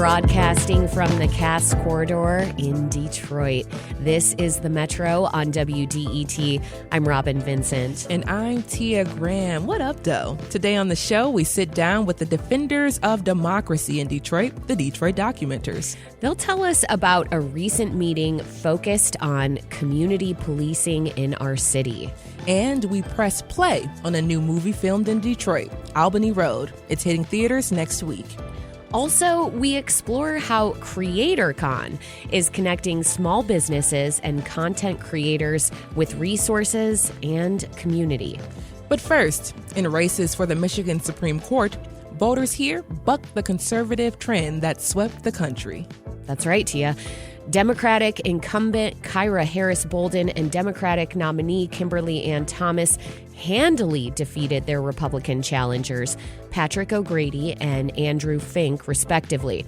Broadcasting from the Cass Corridor in Detroit. This is The Metro on WDET. I'm Robin Vincent. And I'm Tia Graham. What up, though? Today on the show, we sit down with the defenders of democracy in Detroit, the Detroit Documenters. They'll tell us about a recent meeting focused on community policing in our city. And we press play on a new movie filmed in Detroit, Albany Road. It's hitting theaters next week. Also, we explore how CreatorCon is connecting small businesses and content creators with resources and community. But first, in races for the Michigan Supreme Court, voters here bucked the conservative trend that swept the country. That's right, Tia. Democratic incumbent Kyra Harris Bolden and Democratic nominee Kimberly Ann Thomas handily defeated their Republican challengers, Patrick O'Grady and Andrew Fink, respectively.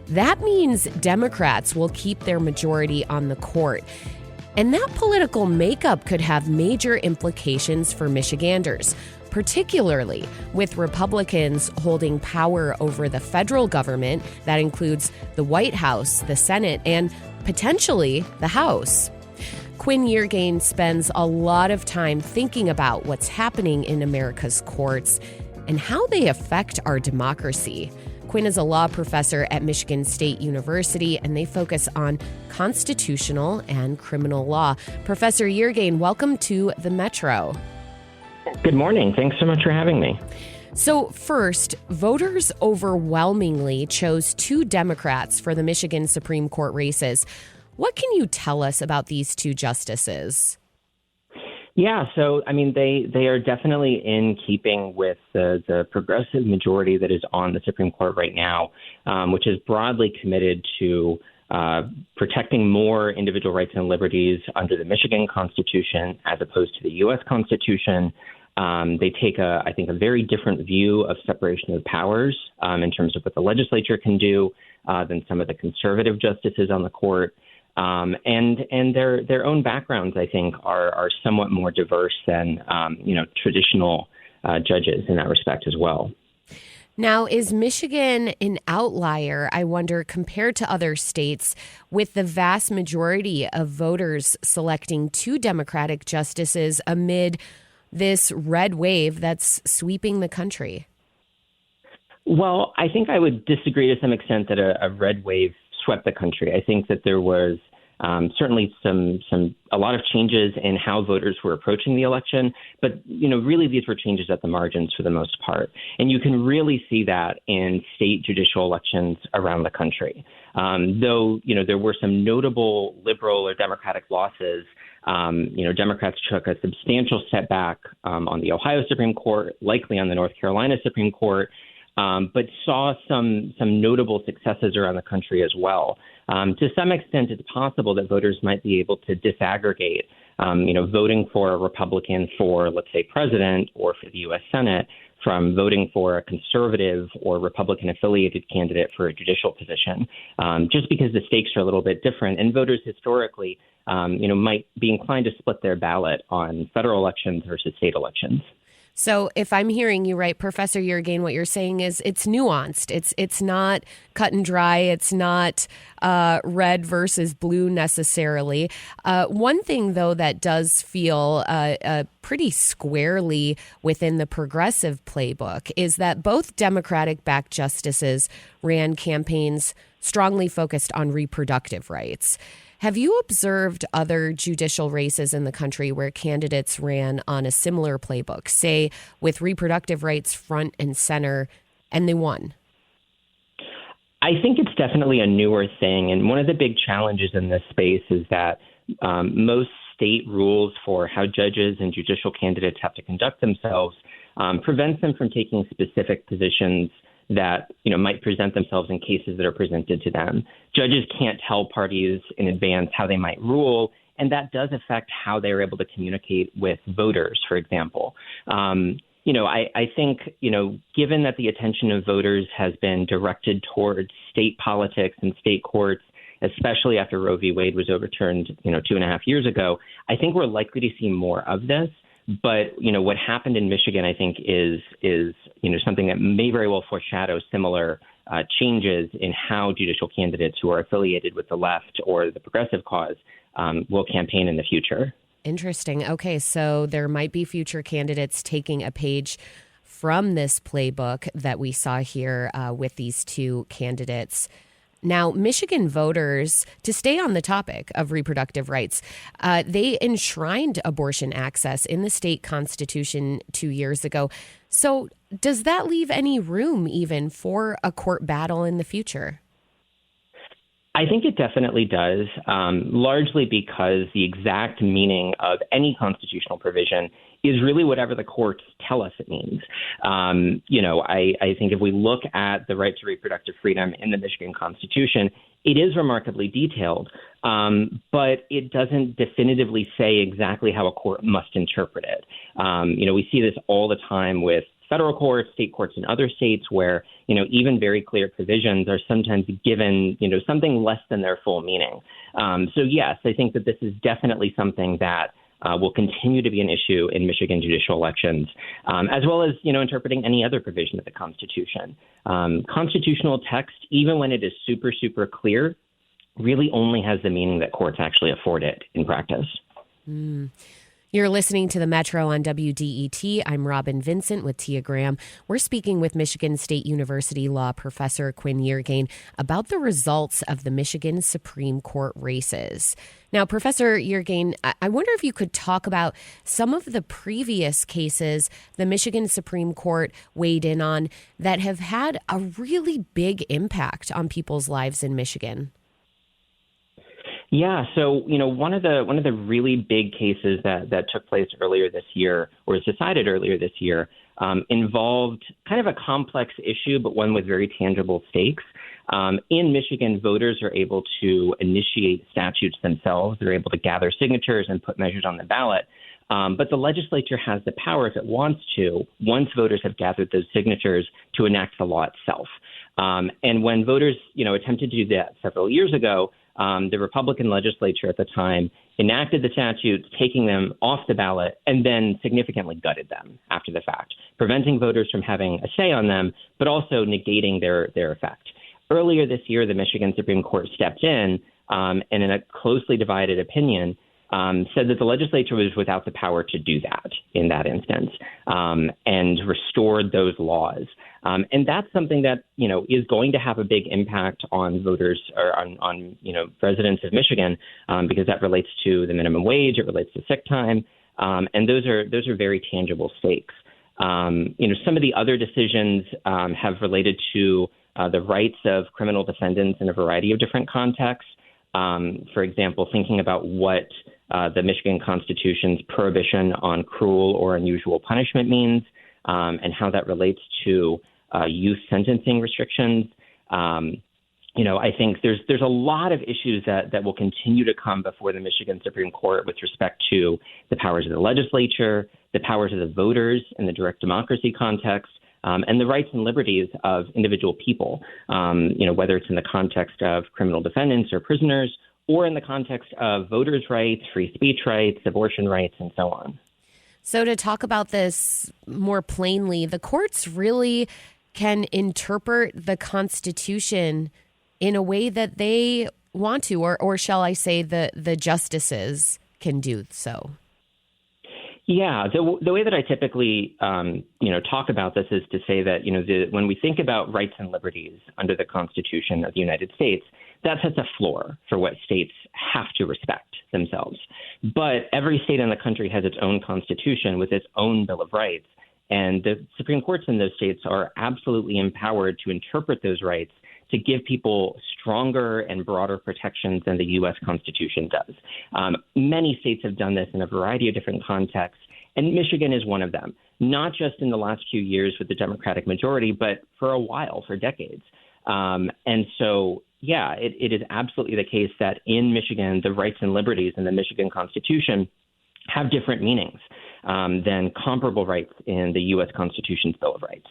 That means Democrats will keep their majority on the court. And that political makeup could have major implications for Michiganders, particularly with Republicans holding power over the federal government. That includes the White House, the Senate, and potentially the House. Quinn Yeargain spends a lot of time thinking about what's happening in America's courts and how they affect our democracy. Quinn is a law professor at Michigan State University, and they focus on constitutional and criminal law. Professor Yeargain, welcome to the Metro. Good morning. Thanks so much for having me. So first, voters overwhelmingly chose two Democrats for the Michigan Supreme Court races. What can you tell us about these two justices? Yeah, so, they are definitely in keeping with the progressive majority that is on the Supreme Court right now, which is broadly committed to protecting more individual rights and liberties under the Michigan Constitution as opposed to the U.S. Constitution. They take, a very different view of separation of powers in terms of what the legislature can do than some of the conservative justices on the court. And their own backgrounds, I think, are somewhat more diverse than, traditional judges in that respect as well. Now, is Michigan an outlier, I wonder, compared to other states, with the vast majority of voters selecting two Democratic justices amid this red wave that's sweeping the country? Well, I think I would disagree to some extent that a red wave swept the country. I think that there was certainly a lot of changes in how voters were approaching the election, but really these were changes at the margins for the most part, and you can really see that in state judicial elections around the country. Though there were some notable liberal or Democratic losses. Democrats took a substantial step back on the Ohio Supreme Court, likely on the North Carolina Supreme Court. But saw some notable successes around the country as well. To some extent, it's possible that voters might be able to disaggregate, voting for a Republican for, let's say, president or for the U.S. Senate from voting for a conservative or Republican-affiliated candidate for a judicial position, just because the stakes are a little bit different. And voters historically, might be inclined to split their ballot on federal elections versus state elections. So if I'm hearing you right, Professor Yeargain, what you're saying is it's nuanced. It's not cut and dry. It's not red versus blue necessarily. One thing, though, that does feel pretty squarely within the progressive playbook is that both Democratic-backed justices ran campaigns strongly focused on reproductive rights. Have you observed other judicial races in the country where candidates ran on a similar playbook, say with reproductive rights front and center, and they won? I think it's definitely a newer thing. And one of the big challenges in this space is that most state rules for how judges and judicial candidates have to conduct themselves prevents them from taking specific positions that might present themselves in cases that are presented to them. Judges can't tell parties in advance how they might rule, and that does affect how they're able to communicate with voters, for example. I think, given that the attention of voters has been directed towards state politics and state courts, especially after Roe v. Wade was overturned, 2.5 years ago, I think we're likely to see more of this. But, what happened in Michigan, I think, is something that may very well foreshadow similar changes in how judicial candidates who are affiliated with the left or the progressive cause will campaign in the future. Interesting. Okay, so there might be future candidates taking a page from this playbook that we saw here with these two candidates. Now, Michigan voters, to stay on the topic of reproductive rights, they enshrined abortion access in the state constitution 2 years ago. So does that leave any room even for a court battle in the future? I think it definitely does, largely because the exact meaning of any constitutional provision is really whatever the courts tell us it means. I think if we look at the right to reproductive freedom in the Michigan Constitution, it is remarkably detailed, but it doesn't definitively say exactly how a court must interpret it. We see this all the time with federal courts, state courts in other states where, even very clear provisions are sometimes given, something less than their full meaning. So, yes, I think that this is definitely something that will continue to be an issue in Michigan judicial elections, as well as, interpreting any other provision of the Constitution. Constitutional text, even when it is super, super clear, really only has the meaning that courts actually afford it in practice. You're listening to the Metro on WDET. I'm Robin Vincent with Tia Graham. We're speaking with Michigan State University law professor Quinn Yeargain about the results of the Michigan Supreme Court races. Now, Professor Yeargain, I wonder if you could talk about some of the previous cases the Michigan Supreme Court weighed in on that have had a really big impact on people's lives in Michigan. Yeah, so one of the really big cases that took place earlier this year, or was decided earlier this year, involved kind of a complex issue, but one with very tangible stakes. In Michigan, voters are able to initiate statutes themselves. They're able to gather signatures and put measures on the ballot. But the legislature has the power, if it wants to, once voters have gathered those signatures, to enact the law itself. And when voters, attempted to do that several years ago, the Republican legislature at the time enacted the statutes, taking them off the ballot, and then significantly gutted them after the fact, preventing voters from having a say on them, but also negating their effect. Earlier this year, the Michigan Supreme Court stepped in and in a closely divided opinion, said that the legislature was without the power to do that in that instance, and restored those laws. And that's something that, is going to have a big impact on voters or on residents of Michigan, because that relates to the minimum wage, it relates to sick time, and those are very tangible stakes. Some of the other decisions have related to the rights of criminal defendants in a variety of different contexts. For example, thinking about what the Michigan Constitution's prohibition on cruel or unusual punishment means, and how that relates to youth sentencing restrictions. I think there's a lot of issues that will continue to come before the Michigan Supreme Court with respect to the powers of the legislature, the powers of the voters in the direct democracy context, and the rights and liberties of individual people, whether it's in the context of criminal defendants or prisoners, or in the context of voters' rights, free speech rights, abortion rights, and so on. So to talk about this more plainly, the courts really can interpret the Constitution in a way that they want to, or shall I say the justices can do so. Yeah, the way that I typically, talk about this is to say that, when we think about rights and liberties under the Constitution of the United States, that sets a floor for what states have to respect themselves. But every state in the country has its own constitution with its own Bill of Rights. And the Supreme Courts in those states are absolutely empowered to interpret those rights to give people stronger and broader protections than the U.S. Constitution does. Many states have done this in a variety of different contexts, and Michigan is one of them, not just in the last few years with the Democratic majority, but for a while, for decades. And so, yeah, it is absolutely the case that in Michigan, the rights and liberties in the Michigan Constitution have different meanings than comparable rights in the U.S. Constitution's Bill of Rights.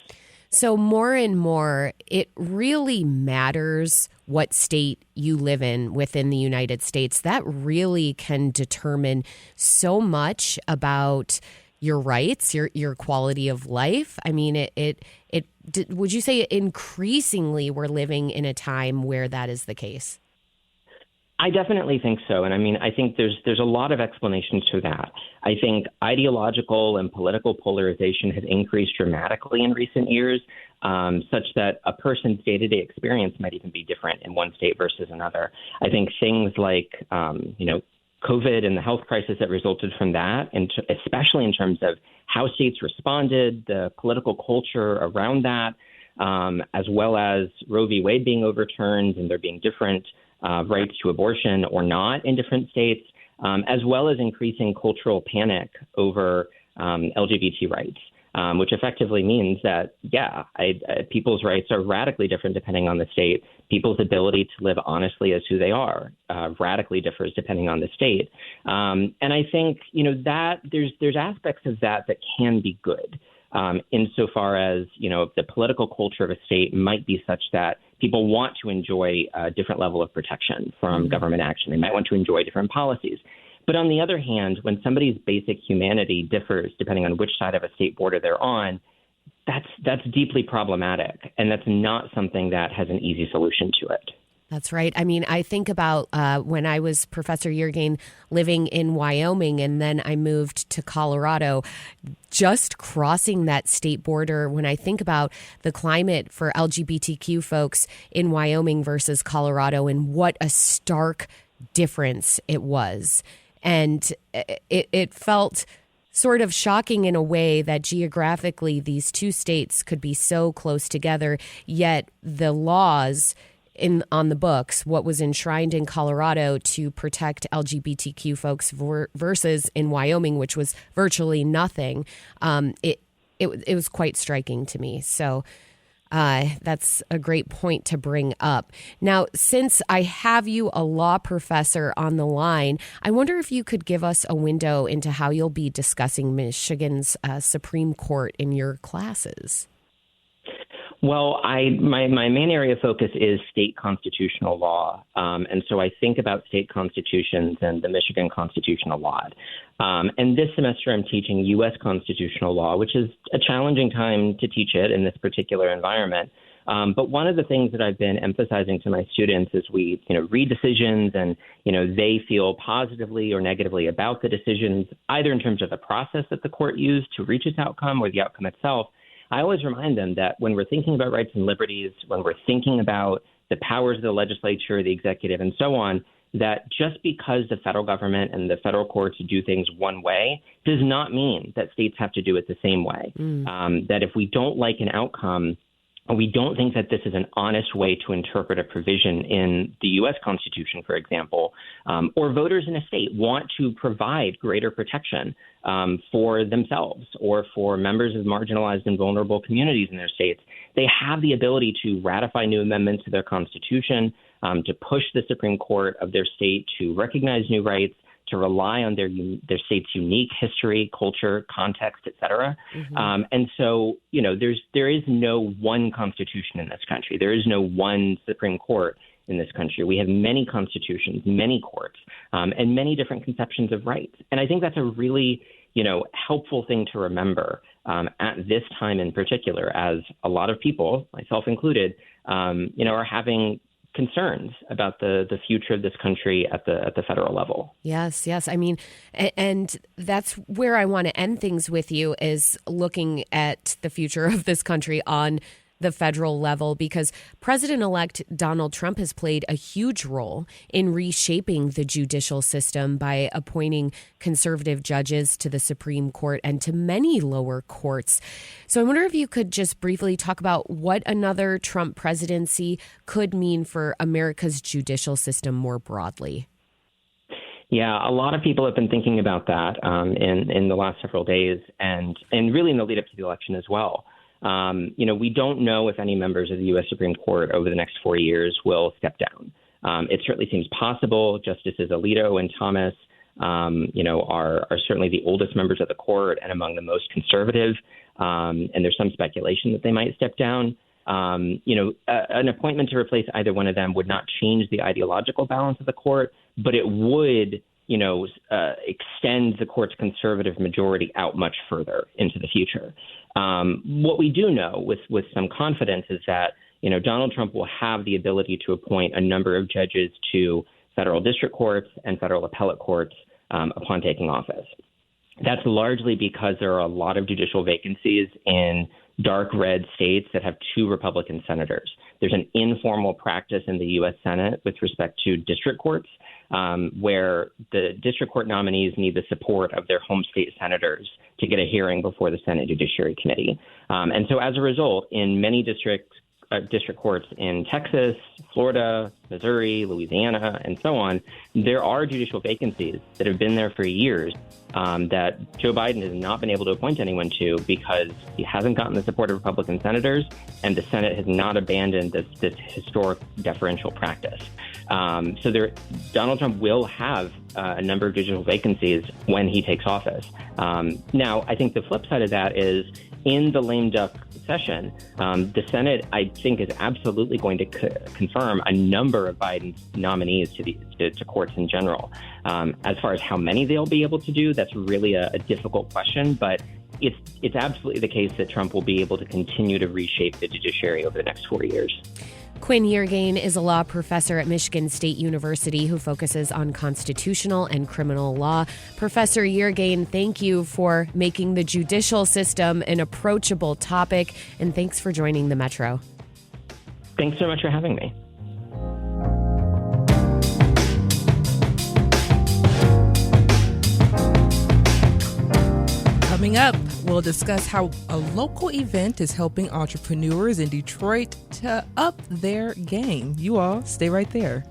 So more and more, it really matters what state you live in within the United States. That really can determine so much about your rights, your quality of life? I mean, would you say increasingly we're living in a time where that is the case? I definitely think so. And I mean, I think there's a lot of explanations to that. I think ideological and political polarization has increased dramatically in recent years, such that a person's day-to-day experience might even be different in one state versus another. I think things like, COVID and the health crisis that resulted from that, and especially in terms of how states responded, the political culture around that, as well as Roe v. Wade being overturned and there being different rights to abortion or not in different states, as well as increasing cultural panic over LGBT rights, which effectively means that, people's rights are radically different depending on the state. People's ability to live honestly as who they are radically differs depending on the state. And I think, that there's aspects of that can be good. Insofar as, the political culture of a state might be such that people want to enjoy a different level of protection from government action. They might want to enjoy different policies. But on the other hand, when somebody's basic humanity differs depending on which side of a state border they're on, that's deeply problematic. And that's not something that has an easy solution to it. That's right. I mean, I think about when I was Professor Yergain living in Wyoming and then I moved to Colorado, just crossing that state border. When I think about the climate for LGBTQ folks in Wyoming versus Colorado and what a stark difference it was. And it felt sort of shocking in a way that geographically these two states could be so close together, yet the laws on the books, what was enshrined in Colorado to protect LGBTQ folks versus in Wyoming, which was virtually nothing, it was quite striking to me. So that's a great point to bring up. Now, since I have you, a law professor, on the line, I wonder if you could give us a window into how you'll be discussing Michigan's Supreme Court in your classes. Well, my main area of focus is state constitutional law. And so I think about state constitutions and the Michigan constitutional law. And this semester I'm teaching U.S. constitutional law, which is a challenging time to teach it in this particular environment. But one of the things that I've been emphasizing to my students is we, read decisions and, they feel positively or negatively about the decisions, either in terms of the process that the court used to reach its outcome or the outcome itself. I always remind them that when we're thinking about rights and liberties, when we're thinking about the powers of the legislature, the executive, and so on, that just because the federal government and the federal courts do things one way does not mean that states have to do it the same way. That if we don't like an outcome, or we don't think that this is an honest way to interpret a provision in the U.S. Constitution, for example, or voters in a state want to provide greater protection for themselves or for members of marginalized and vulnerable communities in their states, they have the ability to ratify new amendments to their Constitution, to push the Supreme Court of their state to recognize new rights, to rely on their state's unique history, culture, context, et cetera. And so, there is no one constitution in this country. There is no one Supreme Court in this country. We have many constitutions, many courts, and many different conceptions of rights. And I think that's a really, helpful thing to remember at this time in particular, as a lot of people, myself included, are having concerns about the future of this country at the federal level. Yes. I mean, and that's where I want to end things with you, is looking at the future of this country on the federal level, because President-elect Donald Trump has played a huge role in reshaping the judicial system by appointing conservative judges to the Supreme Court and to many lower courts. So I wonder if you could just briefly talk about what another Trump presidency could mean for America's judicial system more broadly. Yeah, a lot of people have been thinking about that in the last several days and really in the lead up to the election as well. We don't know if any members of the U.S. Supreme Court over the next 4 years will step down. It certainly seems possible. Justices Alito and Thomas, are certainly the oldest members of the court and among the most conservative. And there's some speculation that they might step down. An appointment to replace either one of them would not change the ideological balance of the court, but it would extend the court's conservative majority out much further into the future. What we do know with some confidence is that, Donald Trump will have the ability to appoint a number of judges to federal district courts and federal appellate courts upon taking office. That's largely because there are a lot of judicial vacancies in dark red states that have 2 Republican senators. There's an informal practice in the U.S. Senate with respect to district courts where the district court nominees need the support of their home state senators to get a hearing before the Senate Judiciary Committee. And so as a result, in many district courts in Texas, Florida, Missouri, Louisiana, and so on, there are judicial vacancies that have been there for years that Joe Biden has not been able to appoint anyone to because he hasn't gotten the support of Republican senators, and the Senate has not abandoned this historic deferential practice. So Donald Trump will have a number of judicial vacancies when he takes office. Now, I think the flip side of that is in the lame duck session, the Senate, I think, is absolutely going to confirm a number of Biden's nominees to courts in general. As far as how many they'll be able to do, that's really a difficult question, but it's absolutely the case that Trump will be able to continue to reshape the judiciary over the next 4 years. Quinn Yeargain is a law professor at Michigan State University who focuses on constitutional and criminal law. Professor Yeargain, thank you for making the judicial system an approachable topic, and thanks for joining the Metro. Thanks so much for having me. Coming up, we'll discuss how a local event is helping entrepreneurs in Detroit to up their game. You all stay right there.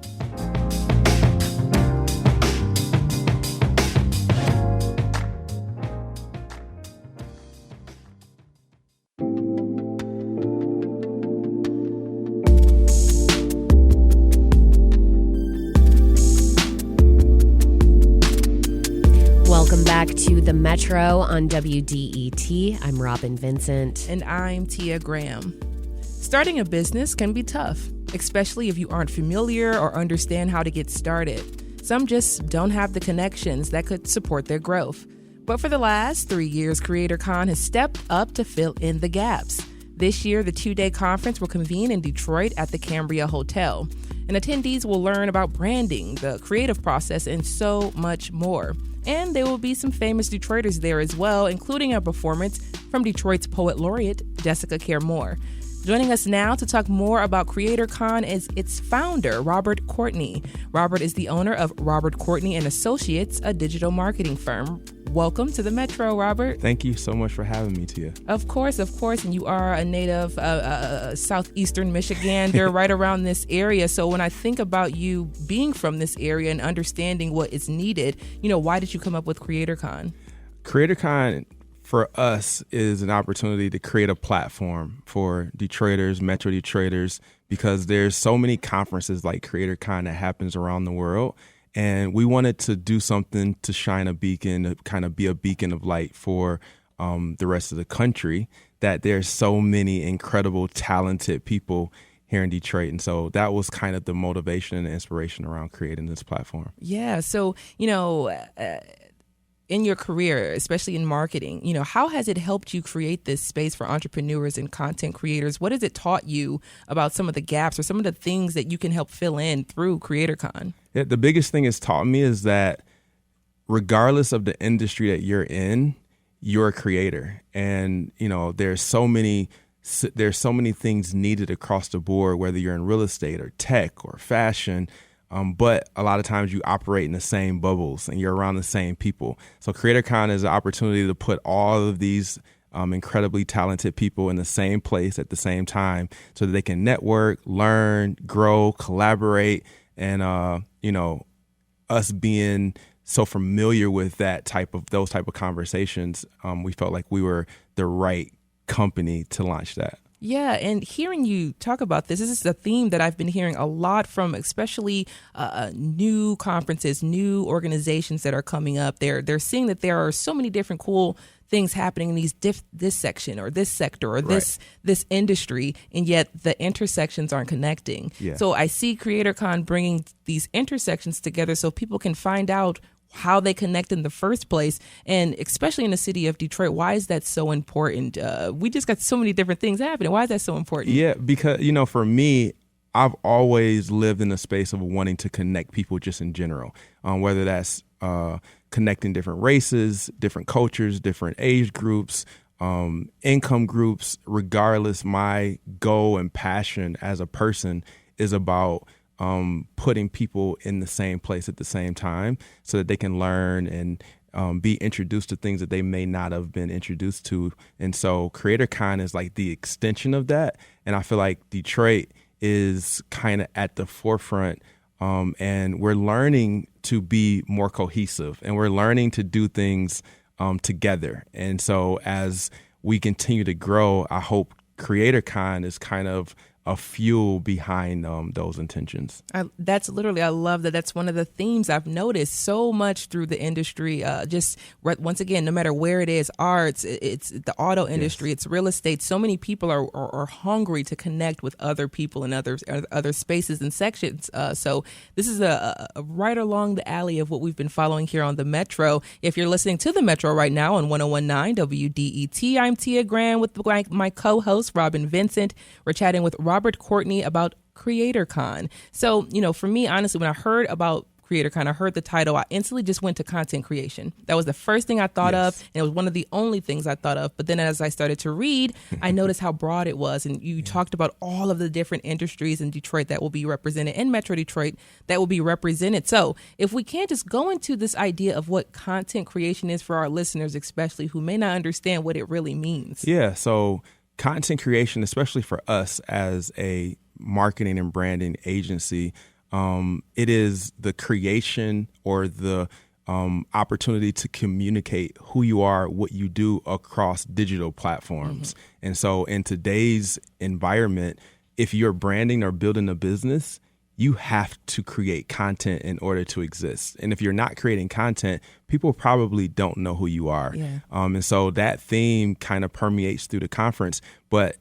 Welcome back to the Metro on WDET. I'm Robin Vincent. And I'm Tia Graham. Starting a business can be tough, especially if you aren't familiar or understand how to get started. Some just don't have the connections that could support their growth. But for the last 3 years, CreatorCon has stepped up to fill in the gaps. This year, the 2-day conference will convene in Detroit at the Cambria Hotel. And attendees will learn about branding, the creative process, and so much more. And there will be some famous Detroiters there as well, including a performance from Detroit's Poet Laureate, Jessica Care Moore. Joining us now to talk more about CreatorCon is its founder, Robert Courtney. Robert is the owner of Robert Courtney & Associates, a digital marketing firm. Welcome to the Metro, Robert. Thank you so much for having me, Tia. Of course. And you are a native southeastern Michigander right around this area. So when I think about you being from this area and understanding what is needed, why did you come up with CreatorCon? CreatorCon, for us, is an opportunity to create a platform for Detroiters, Metro Detroiters, because there's so many conferences like CreatorCon that happens around the world. And we wanted to do something to shine a beacon, to kind of be a beacon of light for the rest of the country, that there's so many incredible, talented people here in Detroit. And so that was kind of the motivation and the inspiration around creating this platform. Yeah. So, in your career, especially in marketing, how has it helped you create this space for entrepreneurs and content creators? What has it taught you about some of the gaps or some of the things that you can help fill in through CreatorCon? Yeah, the biggest thing it's taught me is that regardless of the industry that you're in, you're a creator. And, there's so many things needed across the board, whether you're in real estate or tech or fashion. But a lot of times you operate in the same bubbles and you're around the same people. So CreatorCon is an opportunity to put all of these incredibly talented people in the same place at the same time so that they can network, learn, grow, collaborate. And, us being so familiar with those type of conversations, we felt like we were the right company to launch that. Yeah, and hearing you talk about this is a theme that I've been hearing a lot from, especially new conferences, new organizations that are coming up. They're seeing that there are so many different cool things happening in this section or this sector or this industry, and yet the intersections aren't connecting. Yeah. So I see CreatorCon bringing these intersections together so people can find out how they connect in the first place. And especially in the city of Detroit, why is that so important? We just got so many different things happening. Why is that so important? Yeah, because, for me, I've always lived in a space of wanting to connect people just in general, whether that's connecting different races, different cultures, different age groups, income groups. Regardless, my goal and passion as a person is about putting people in the same place at the same time so that they can learn and be introduced to things that they may not have been introduced to. And so CreatorCon is like the extension of that. And I feel like Detroit is kind of at the forefront, and we're learning to be more cohesive, and we're learning to do things together. And so as we continue to grow, I hope CreatorCon is kind of a fuel behind those intentions. I love that. That's one of the themes I've noticed so much through the industry. Once again, no matter where it is, arts, it's the auto industry, It's real estate. So many people are hungry to connect with other people in other spaces and sections. So this is a right along the alley of what we've been following here on the Metro. If you're listening to the Metro right now on 101.9 WDET, I'm Tia Graham with my co-host, Robin Vincent. We're chatting with Robert Courtney about CreatorCon. So, for me, honestly, when I heard about CreatorCon, I heard the title, I instantly just went to content creation. That was the first thing I thought of, and it was one of the only things I thought of. But then as I started to read, I noticed how broad it was. And you talked about all of the different industries in Detroit that will be represented, in Metro Detroit that will be represented. So if we can just go into this idea of what content creation is for our listeners, especially who may not understand what it really means. Yeah, so content creation, especially for us as a marketing and branding agency, it is the creation or the opportunity to communicate who you are, what you do across digital platforms. Mm-hmm. And so in today's environment, if you're branding or building a business, you have to create content in order to exist. And if you're not creating content, people probably don't know who you are. Yeah. And so that theme kind of permeates through the conference. But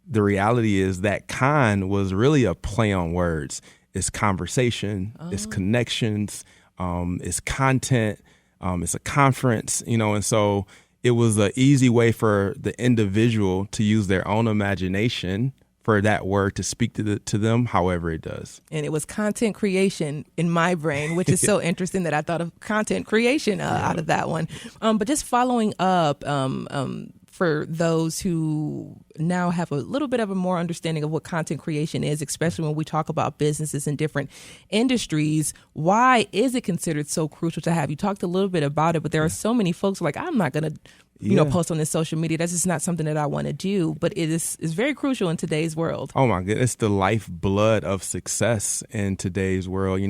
the reality is that con was really a play on words. It's conversation, it's connections, it's content, it's a conference, and so it was an easy way for the individual to use their own imagination for that word to speak to them however it does. And it was content creation in my brain, which is so interesting that I thought of content creation out of that one. But just following up, for those who now have a little bit of a more understanding of what content creation is, especially when we talk about businesses in different industries, why is it considered so crucial to have? You talked a little bit about it, but there are so many folks who are like, I'm not going to post on this social media. That's just not something that I want to do. But it is very crucial in today's world. Oh, my goodness. It's the lifeblood of success in today's world.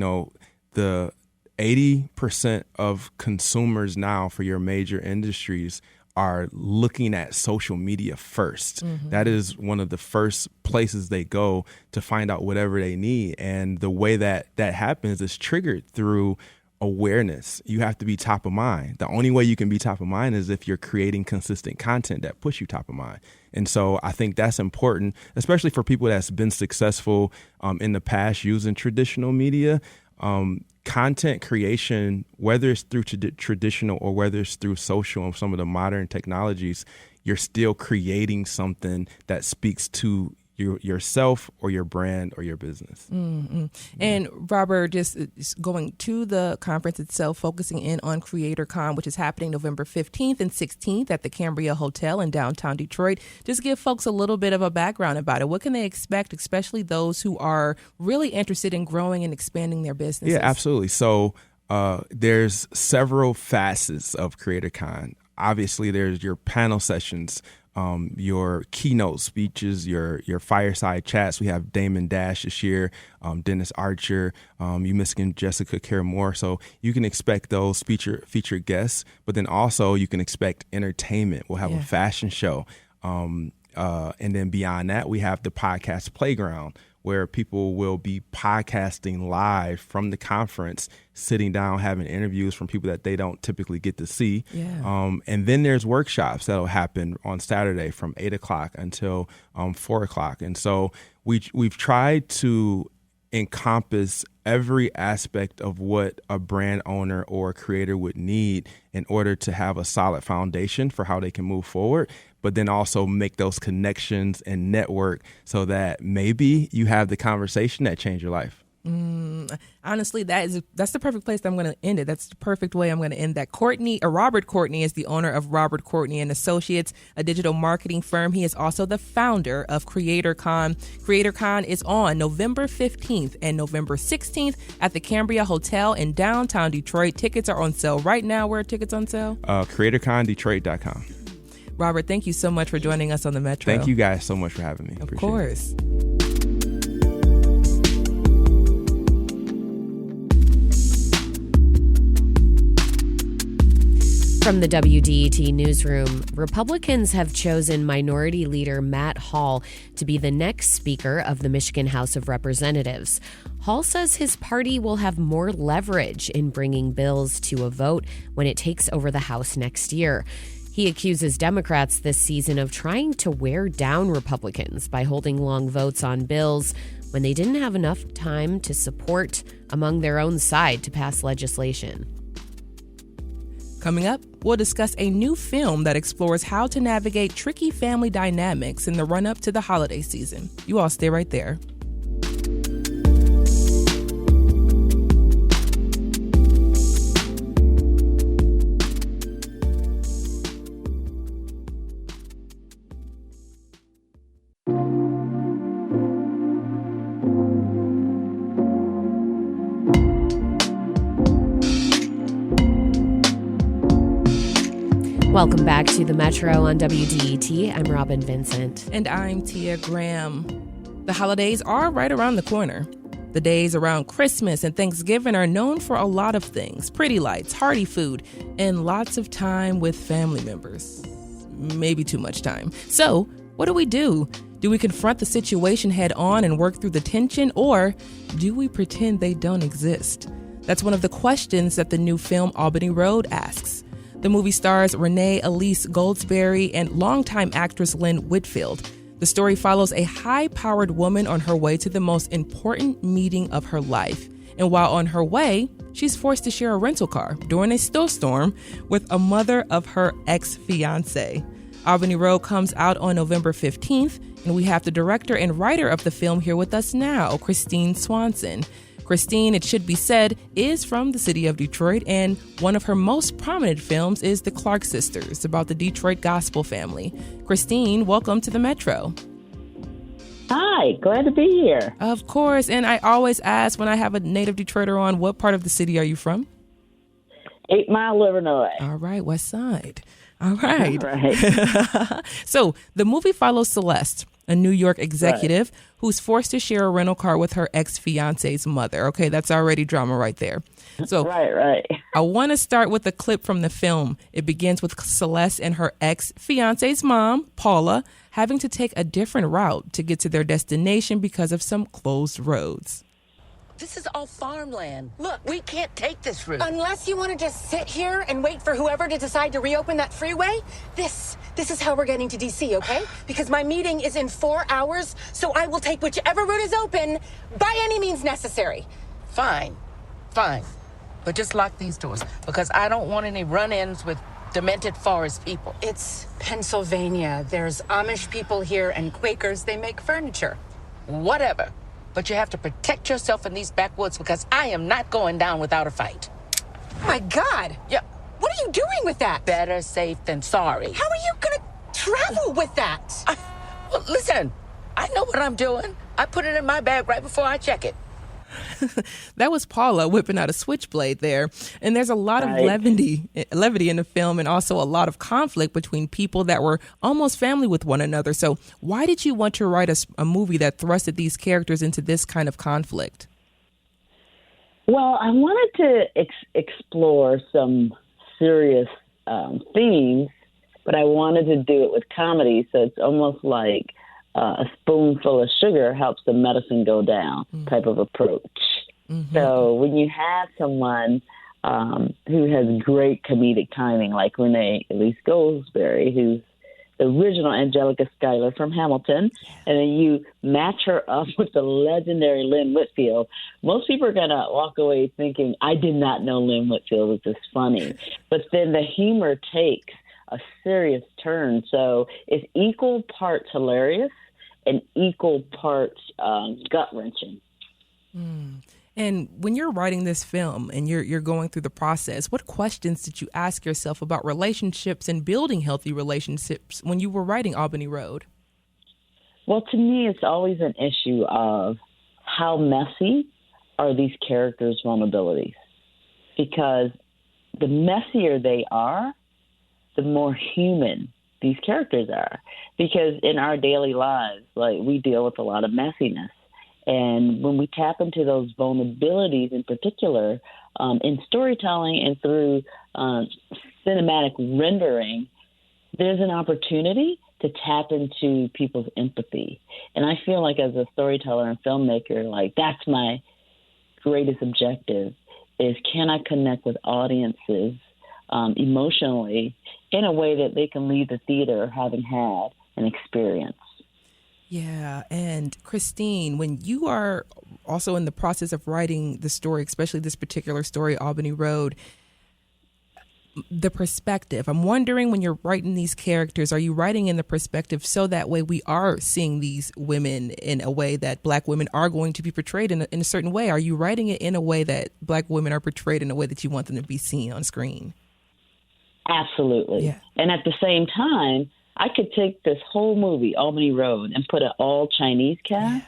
The 80% of consumers now for your major industries are looking at social media first. Mm-hmm. That is one of the first places they go to find out whatever they need. And the way that happens is triggered through awareness. You have to be top of mind. The only way you can be top of mind is if you're creating consistent content that puts you top of mind. And so I think that's important, especially for people that's been successful in the past using traditional media. Content creation, whether it's through traditional or whether it's through social and some of the modern technologies, you're still creating something that speaks to yourself or your brand or your business. Mm-hmm. And Robert, just going to the conference itself, focusing in on CreatorCon, which is happening November 15th and 16th at the Cambria Hotel in downtown Detroit. Just give folks a little bit of a background about it. What can they expect, especially those who are really interested in growing and expanding their businesses? Yeah, absolutely. So there's several facets of CreatorCon. Obviously, there's your panel sessions, your keynote speeches, your fireside chats. We have Damon Dash this year, Dennis Archer, you mentioned Jessica Care-Moore. So you can expect those featured guests, but then also you can expect entertainment. We'll have a fashion show. And then beyond that, we have the podcast playground, where people will be podcasting live from the conference, sitting down, having interviews from people that they don't typically get to see. Yeah. And then there's workshops that'll happen on Saturday from 8 o'clock until 4 o'clock. And so we've tried to encompass every aspect of what a brand owner or creator would need in order to have a solid foundation for how they can move forward, but then also make those connections and network so that maybe you have the conversation that changed your life. Honestly, that's the perfect place that I'm going to end it. That's the perfect way I'm going to end that. Robert Courtney is the owner of Robert Courtney and Associates, a digital marketing firm. He is also the founder of CreatorCon. CreatorCon is on November 15th and November 16th at the Cambria Hotel in downtown Detroit. Tickets are on sale right now. Where are tickets on sale? CreatorConDetroit.com. Robert, thank you so much for joining us on the Metro. Thank you guys so much for having me. Of course. From the WDET newsroom, Republicans have chosen Minority Leader Matt Hall to be the next Speaker of the Michigan House of Representatives. Hall says his party will have more leverage in bringing bills to a vote when it takes over the House next year. He accuses Democrats this season of trying to wear down Republicans by holding long votes on bills when they didn't have enough time to support among their own side to pass legislation. Coming up, we'll discuss a new film that explores how to navigate tricky family dynamics in the run-up to the holiday season. You all stay right there. Welcome back to the Metro on WDET. I'm Robin Vincent. And I'm Tia Graham. The holidays are right around the corner. The days around Christmas and Thanksgiving are known for a lot of things: pretty lights, hearty food, and lots of time with family members. Maybe too much time. So, what do we do? Do we confront the situation head on and work through the tension, or do we pretend they don't exist? That's one of the questions that the new film Albany Road asks. The movie stars Renée Elise Goldsberry and longtime actress Lynn Whitfield. The story follows a high-powered woman on her way to the most important meeting of her life. And while on her way, she's forced to share a rental car during a snowstorm with a mother of her ex-fiancee. Albany Road comes out on November 15th, and we have the director and writer of the film here with us now, Christine Swanson. Christine, it should be said, is from the city of Detroit, and one of her most prominent films is The Clark Sisters, about the Detroit gospel family. Christine, welcome to the Metro. Hi, glad to be here. Of course, and I always ask when I have a native Detroiter on, what part of the city are you from? 8 Mile, Illinois. All right, West Side. All right. All right. So the movie follows Celeste, a New York executive who's forced to share a rental car with her ex-fiance's mother. Okay, that's already drama right there. So Right. I want to start with a clip from the film. It begins with Celeste and her ex-fiance's mom, Paula, having to take a different route to get to their destination because of some closed roads. This is all farmland. Look, we can't take this route. Unless you want to just sit here and wait for whoever to decide to reopen that freeway, this is how we're getting to D.C., okay? Because my meeting is in 4 hours, so I will take whichever route is open by any means necessary. Fine. But just lock these doors, because I don't want any run-ins with demented forest people. It's Pennsylvania. There's Amish people here and Quakers. They make furniture. Whatever. But you have to protect yourself in these backwoods, because I am not going down without a fight. Oh my God. Yeah. What are you doing with that? Better safe than sorry. How are you going to travel with that? Well, listen, I know what I'm doing. I put it in my bag right before I check it. That was Paula whipping out a switchblade there. And there's a lot of levity in the film, and also a lot of conflict between people that were almost family with one another. So why did you want to write a movie that thrusted these characters into this kind of conflict? Well, I wanted to explore some serious themes, but I wanted to do it with comedy. So it's almost like a spoonful of sugar helps the medicine go down type of approach. Mm-hmm. So when you have someone who has great comedic timing, like Renée Elise Goldsberry, who's the original Angelica Schuyler from Hamilton, and then you match her up with the legendary Lynn Whitfield, most people are going to walk away thinking, I did not know Lynn Whitfield was this funny. But then the humor takes a serious turn. So it's equal parts hilarious and equal parts gut-wrenching. And when you're writing this film and you're going through the process, what questions did you ask yourself about relationships and building healthy relationships when you were writing Albany Road? Well, to me, it's always an issue of how messy are these characters' vulnerabilities. Because the messier they are, the more human these characters are. Because in our daily lives, like, we deal with a lot of messiness. And when we tap into those vulnerabilities in particular, in storytelling and through cinematic rendering, there's an opportunity to tap into people's empathy. And I feel like as a storyteller and filmmaker, like, that's my greatest objective, is can I connect with audiences emotionally in a way that they can leave the theater having had an experience. Yeah. And Christine, when you are also in the process of writing the story, especially this particular story, Albany Road, the perspective, I'm wondering, when you're writing these characters, are you writing in the perspective so that way we are seeing these women in a way that Black women are going to be portrayed in a certain way? Are you writing it in a way that Black women are portrayed in a way that you want them to be seen on screen? Absolutely. Yeah. And at the same time, I could take this whole movie, Albany Road, and put an all-Chinese cast,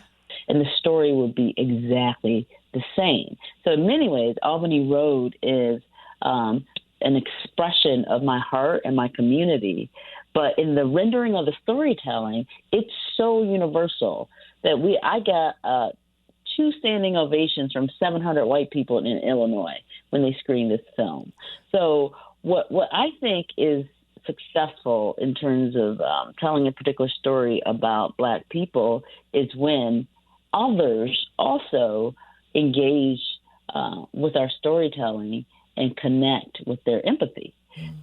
and the story would be exactly the same. So in many ways, Albany Road is an expression of my heart and my community. But in the rendering of the storytelling, it's so universal that I got 2 standing ovations from 700 white people in Illinois when they screened this film. So what I think is successful in terms of telling a particular story about Black people is when others also engage with our storytelling and connect with their empathy.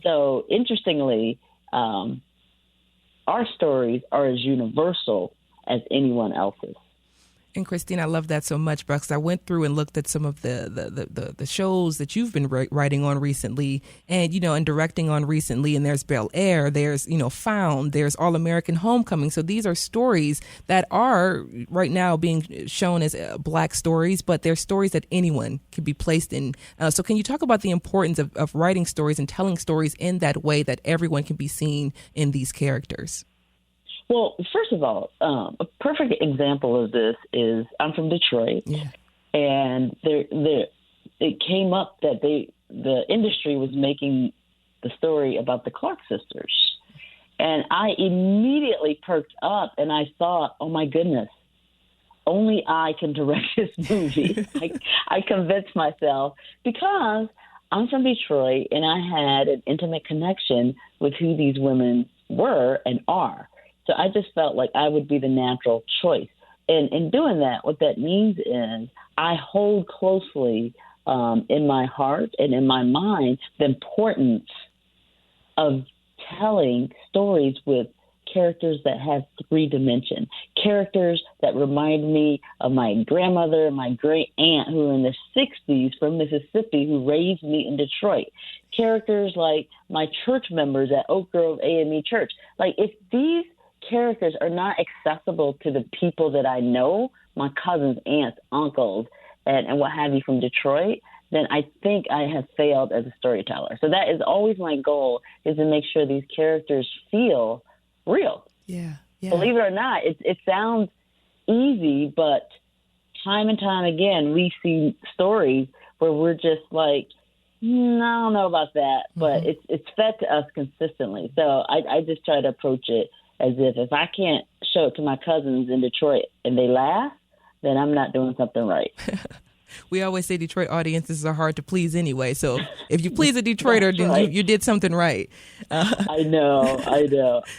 So interestingly, our stories are as universal as anyone else's. And Christine, I love that so much, because I went through and looked at some of the shows that you've been writing on recently, and and directing on recently. And there's Bel Air, there's Found, there's All American Homecoming. So these are stories that are right now being shown as Black stories, but they're stories that anyone can be placed in. So can you talk about the importance of writing stories and telling stories in that way that everyone can be seen in these characters? Well, first of all, a perfect example of this is I'm from Detroit, and it came up that the industry was making the story about the Clark sisters, and I immediately perked up and I thought, oh my goodness, only I can direct this movie. I convinced myself, because I'm from Detroit and I had an intimate connection with who these women were and are. So I just felt like I would be the natural choice. And in doing that, what that means is I hold closely in my heart and in my mind the importance of telling stories with characters that have 3 dimensions, characters that remind me of my grandmother and my great aunt who were in the 60s from Mississippi who raised me in Detroit, characters like my church members at Oak Grove AME Church. Like, if these characters are not accessible to the people that I know, my cousins, aunts, uncles, and what have you from Detroit, then I think I have failed as a storyteller. So that is always my goal, is to make sure these characters feel real. Yeah. Believe it or not, it sounds easy, but time and time again, we see stories where we're just like, I don't know about that, but it's fed to us consistently. So I just try to approach it as if I can't show it to my cousins in Detroit and they laugh, then I'm not doing something right. We always say Detroit audiences are hard to please anyway. So if you please a Detroiter, then you did something right. I know.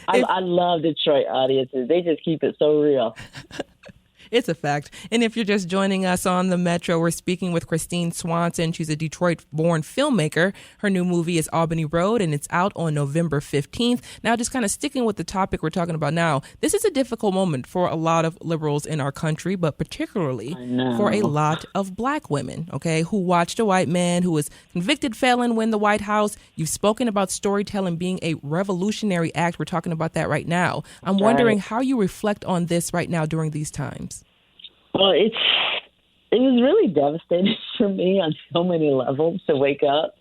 I love Detroit audiences. They just keep it so real. It's a fact. And if you're just joining us on the Metro, we're speaking with Christine Swanson. She's a Detroit-born filmmaker. Her new movie is Albany Road, and it's out on November 15th. Now, just kind of sticking with the topic we're talking about now, this is a difficult moment for a lot of liberals in our country, but particularly for a lot of black women, okay, who watched a white man who was convicted felon win the White House. You've spoken about storytelling being a revolutionary act. We're talking about that right now. I'm wondering how you reflect on this right now during these times. Well, it was really devastating for me on so many levels to wake up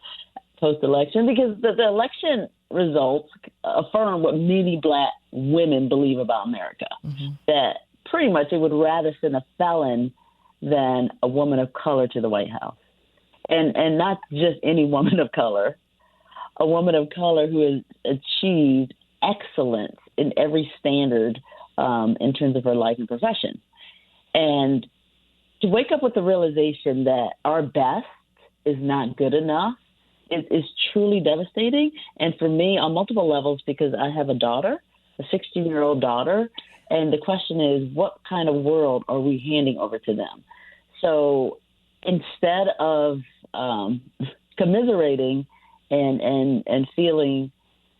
post-election, because the election results affirm what many black women believe about America, that pretty much they would rather send a felon than a woman of color to the White House. And not just any woman of color, a woman of color who has achieved excellence in every standard in terms of her life and profession. And to wake up with the realization that our best is not good enough is truly devastating. And for me, on multiple levels, because I have a daughter, a 16-year-old daughter, and the question is, what kind of world are we handing over to them? So instead of commiserating and feeling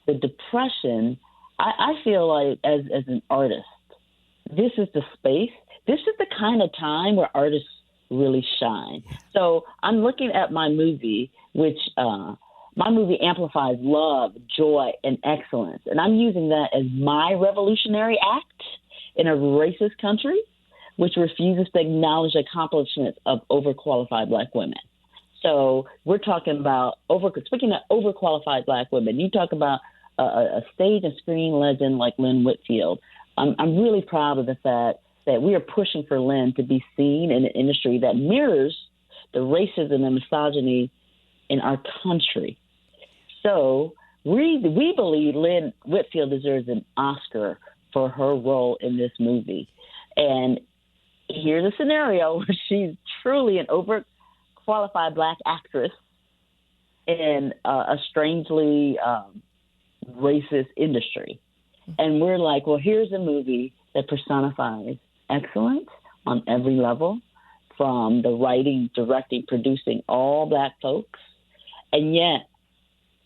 the depression, I feel like as an artist, this is the space. This is the kind of time where artists really shine. So I'm looking at my movie, which my movie amplifies love, joy, and excellence. And I'm using that as my revolutionary act in a racist country, which refuses to acknowledge the accomplishments of overqualified black women. So we're talking about speaking of overqualified black women. You talk about a stage and screen legend like Lynn Whitfield. I'm really proud of the fact that we are pushing for Lynn to be seen in an industry that mirrors the racism and misogyny in our country. So we believe Lynn Whitfield deserves an Oscar for her role in this movie. And here's a scenario where she's truly an overqualified black actress in a strangely racist industry. And we're like, well, here's a movie that personifies excellence on every level, from the writing, directing, producing, all black folks. And yet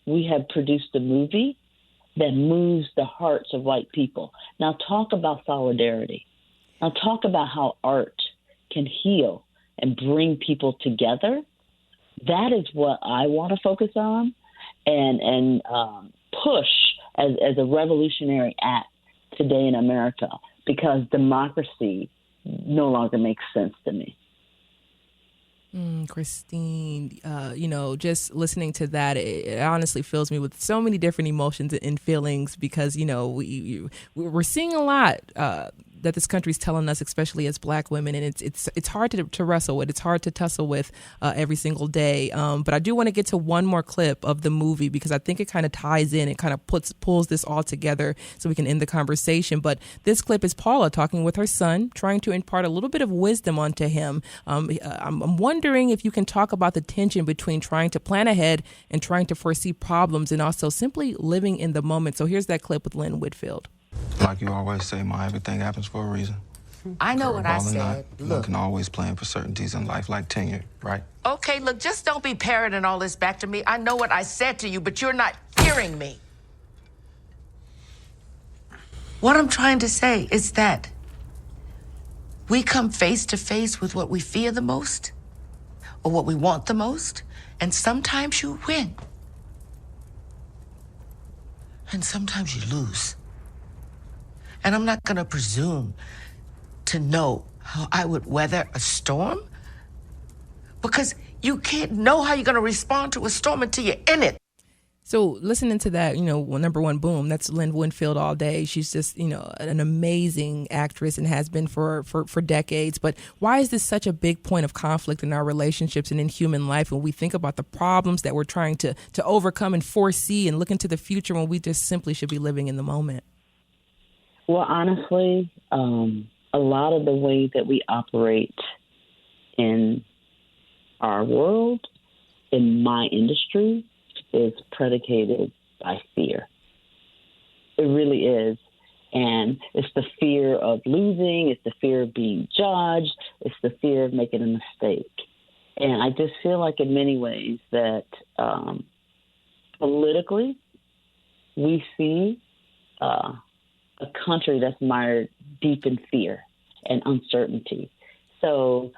we have produced a movie that moves the hearts of white people. Now talk about solidarity. Now talk about how art can heal and bring people together. That is what I want to focus on and push as a revolutionary act today in America, because democracy no longer makes sense to me. Christine, just listening to that, it honestly fills me with so many different emotions and feelings, because, we're seeing a lot that this country's telling us, especially as black women, and it's hard to wrestle with. It's hard to tussle with every single day. But I do want to get to one more clip of the movie, because I think it kind of ties in. It kind of pulls this all together so we can end the conversation. But this clip is Paula talking with her son, trying to impart a little bit of wisdom onto him. I'm wondering if you can talk about the tension between trying to plan ahead and trying to foresee problems, and also simply living in the moment. So here's that clip with Lynn Whitfield. Like you always say, Ma, everything happens for a reason. I know what I said. Look, can always plan for certainties in life, like tenure, right? Okay, look, just don't be parroting all this back to me. I know what I said to you, but you're not hearing me. What I'm trying to say is that we come face to face with what we fear the most, or what we want the most, and sometimes you win. And sometimes you lose. And I'm not gonna presume to know how I would weather a storm, because you can't know how you're gonna respond to a storm until you're in it. So listening to that, number one, boom, that's Lynn Whitfield all day. She's just, an amazing actress and has been for decades. But why is this such a big point of conflict in our relationships and in human life when we think about the problems that we're trying to overcome and foresee and look into the future, when we just simply should be living in the moment? Well, honestly, a lot of the way that we operate in our world, in my industry, is predicated by fear. It really is. And it's the fear of losing. It's the fear of being judged. It's the fear of making a mistake. And I just feel like in many ways that politically we see a country that's mired deep in fear and uncertainty. So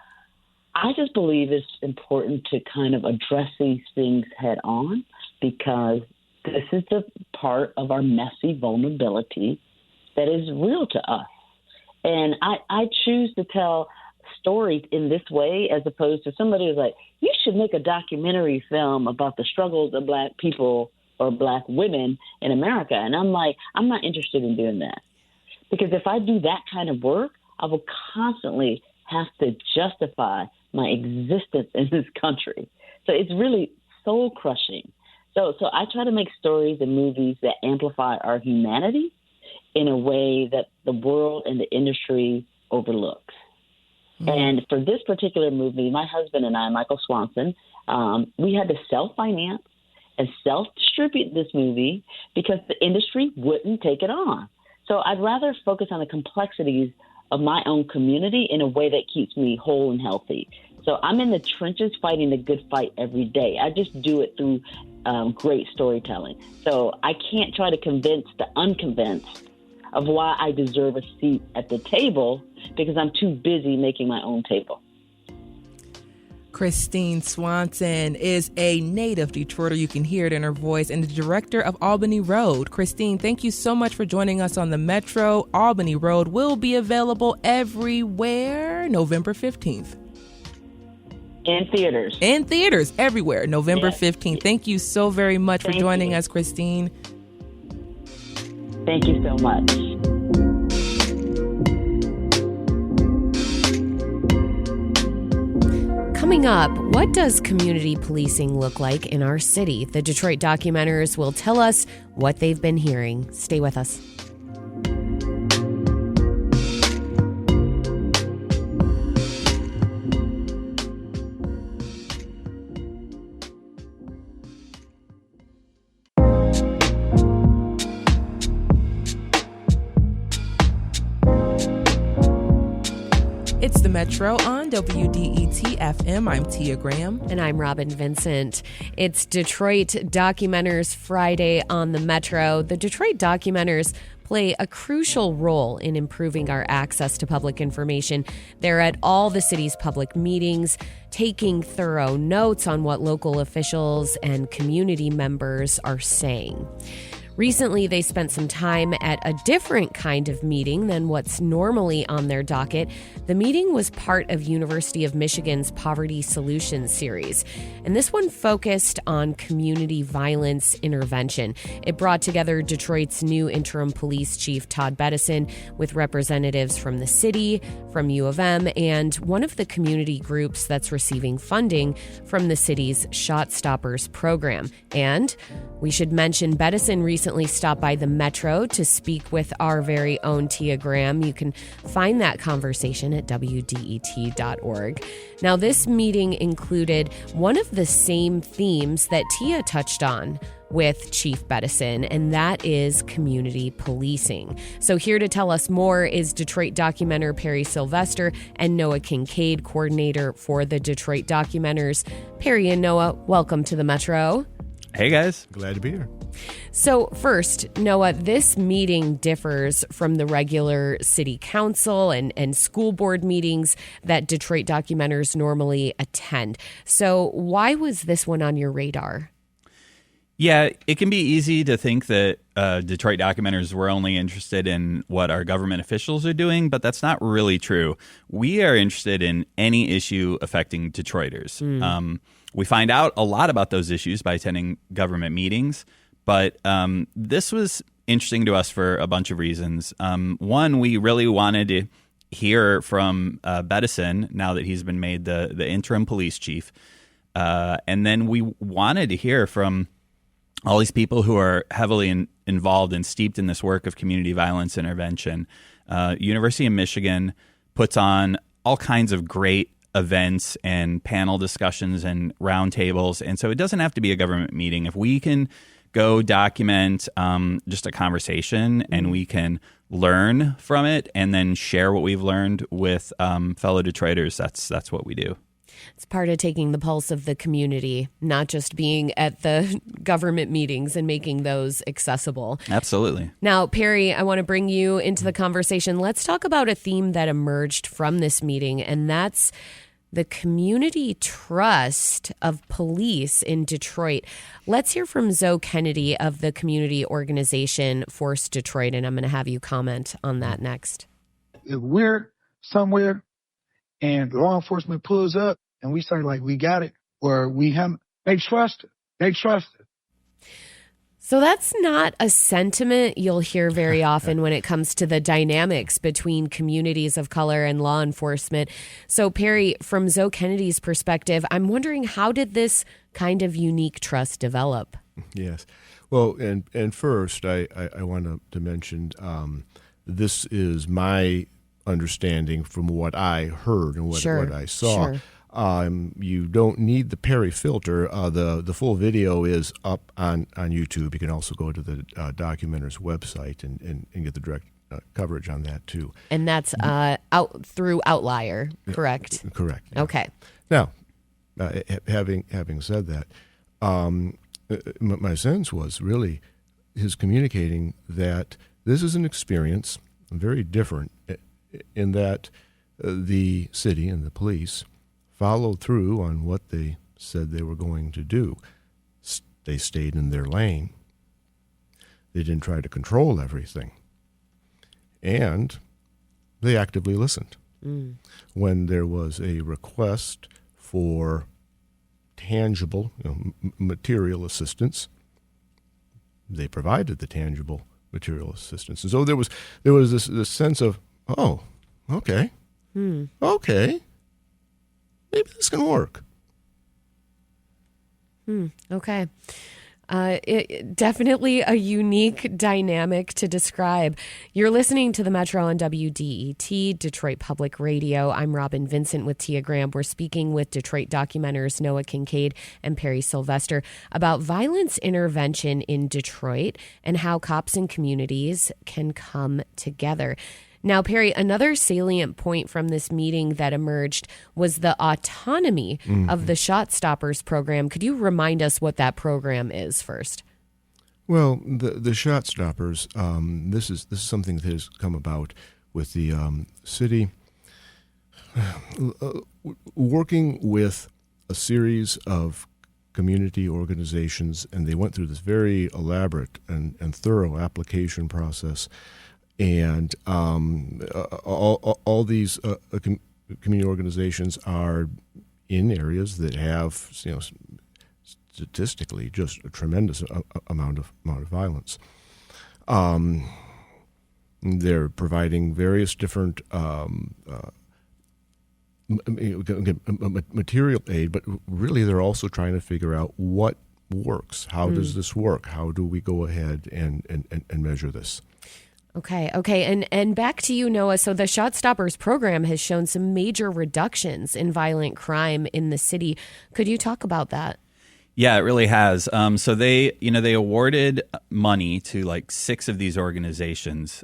I just believe it's important to kind of address these things head on, because this is the part of our messy vulnerability that is real to us. And I choose to tell stories in this way as opposed to somebody who's like, you should make a documentary film about the struggles of Black people or Black women in America. And I'm like, I'm not interested in doing that. Because if I do that kind of work, I will constantly have to justify my existence in this country. So it's really soul crushing. So I try to make stories and movies that amplify our humanity in a way that the world and the industry overlooks. Mm-hmm. And for this particular movie, my husband and I, Michael Swanson, we had to self-finance and self-distribute this movie because the industry wouldn't take it on. So I'd rather focus on the complexities of my own community in a way that keeps me whole and healthy. So I'm in the trenches fighting the good fight every day. I just do it through great storytelling. So I can't try to convince the unconvinced of why I deserve a seat at the table because I'm too busy making my own table. Christine Swanson is a native Detroiter. You can hear it in her voice, and the director of Albany Road. Christine, thank you so much for joining us on the Metro. Albany Road will be available everywhere November 15th. In theaters. In theaters everywhere November 15th. Thank you so very much for joining us, Christine. Thank you so much. Coming up, what does community policing look like in our city? The Detroit Documenters will tell us what they've been hearing. Stay with us. It's the Metro on WDET-FM. I'm Tia Graham. And I'm Robin Vincent. It's Detroit Documenters Friday on the Metro. The Detroit Documenters play a crucial role in improving our access to public information. They're at all the city's public meetings, taking thorough notes on what local officials and community members are saying. Recently, they spent some time at a different kind of meeting than what's normally on their docket. The meeting was part of University of Michigan's Poverty Solutions series, and this one focused on community violence intervention. It brought together Detroit's new interim police chief, Todd Bettison, with representatives from the city, from U of M, and one of the community groups that's receiving funding from the city's Shot Stoppers program. And we should mention Bettison recently stopped by the Metro to speak with our very own Tia Graham. You can find that conversation at WDET.org. Now, this meeting included one of the same themes that Tia touched on with Chief Bettison, and that is community policing. So here to tell us more is Detroit Documenter Perry Sylvester and Noah Kincaid, coordinator for the Detroit Documenters. Perry and Noah, welcome to the Metro. Hey, guys. Glad to be here. So first, Noah, this meeting differs from the regular city council and school board meetings that Detroit Documenters normally attend. So why was this one on your radar? Yeah, it can be easy to think that Detroit Documenters were only interested in what our government officials are doing, but that's not really true. We are interested in any issue affecting Detroiters. We find out a lot about those issues by attending government meetings, but this was interesting to us for a bunch of reasons. One, we really wanted to hear from Bettison now that he's been made the interim police chief. And then we wanted to hear from all these people who are heavily involved and steeped in this work of community violence intervention. University of Michigan puts on all kinds of great events and panel discussions and roundtables. And so it doesn't have to be a government meeting. If we can go document just a conversation, and we can learn from it and then share what we've learned with fellow Detroiters. That's what we do. It's part of taking the pulse of the community, not just being at the government meetings and making those accessible. Absolutely. Now, Perry, I want to bring you into the conversation. Let's talk about a theme that emerged from this meeting, and that's the community trust of police in Detroit. Let's hear from Zoe Kennedy of the community organization Force Detroit, and I'm going to have you comment on that next. If we're somewhere and law enforcement pulls up and we say, like, we got it, or they trust it. So that's not a sentiment you'll hear very often when it comes to the dynamics between communities of color and law enforcement. So, Perry, from Zoe Kennedy's perspective, I'm wondering, how did this kind of unique trust develop? Yes. Well, and first, I want to mention this is my understanding from what I heard and what I saw. Sure. You don't need the Perry filter. The full video is up on YouTube. You can also go to the Documenter's website and get the direct coverage on that too. And that's out through Outlier, correct? Correct. Yeah. Okay. Now, having said that, my sense was really his communicating that this is an experience very different in that the city and the police followed through on what they said they were going to do. They stayed in their lane. They didn't try to control everything. And they actively listened. When there was a request for tangible, material assistance, they provided the tangible material assistance. And so there was this sense of, oh, okay, okay, maybe this can work. Okay. Definitely a unique dynamic to describe. You're listening to the Metro on WDET, Detroit Public Radio. I'm Robin Vincent with Tia Graham. We're speaking with Detroit documenters Noah Kincaid and Perry Sylvester about violence intervention in Detroit and how cops and communities can come together. Now, Perry, another salient point from this meeting that emerged was the autonomy of the Shot Stoppers program. Could you remind us what that program is first? Well, the Shot Stoppers, this is something that has come about with the city working with a series of community organizations, and they went through this very elaborate and thorough application process. And all these community organizations are in areas that have, statistically, just a tremendous amount of violence. They're providing various different material aid, but really they're also trying to figure out what works. How does this work? How do we go ahead and measure this? Okay. And back to you, Noah. So the Shot Stoppers program has shown some major reductions in violent crime in the city. Could you talk about that? Yeah, it really has. So they awarded money to like 6 of these organizations,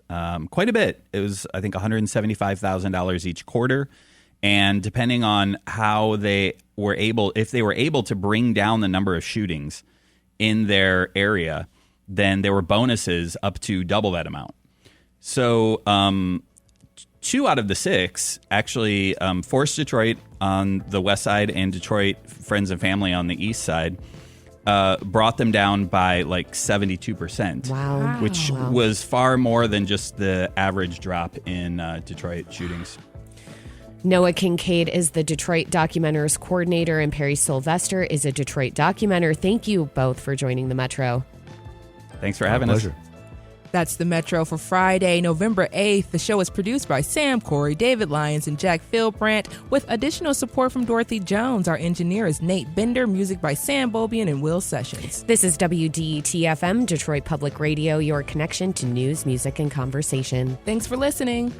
quite a bit. It was, I think, $175,000 each quarter. And depending on how they were able, if they were able to bring down the number of shootings in their area, then there were bonuses up to double that amount. So 2 out of the 6 actually, Force Detroit on the west side and Detroit Friends and Family on the east side, brought them down by like 72%. Wow. Which was far more than just the average drop in Detroit shootings. Noah Kincaid is the Detroit Documenters coordinator, and Perry Sylvester is a Detroit documenter. Thank you both for joining the Metro. Thanks for having us. That's the Metro for Friday, November 8th. The show is produced by Sam Corey, David Lyons, and Jack Philbrandt, with additional support from Dorothy Jones. Our engineer is Nate Bender, music by Sam Bobian and Will Sessions. This is WDET-FM, Detroit Public Radio, your connection to news, music, and conversation. Thanks for listening.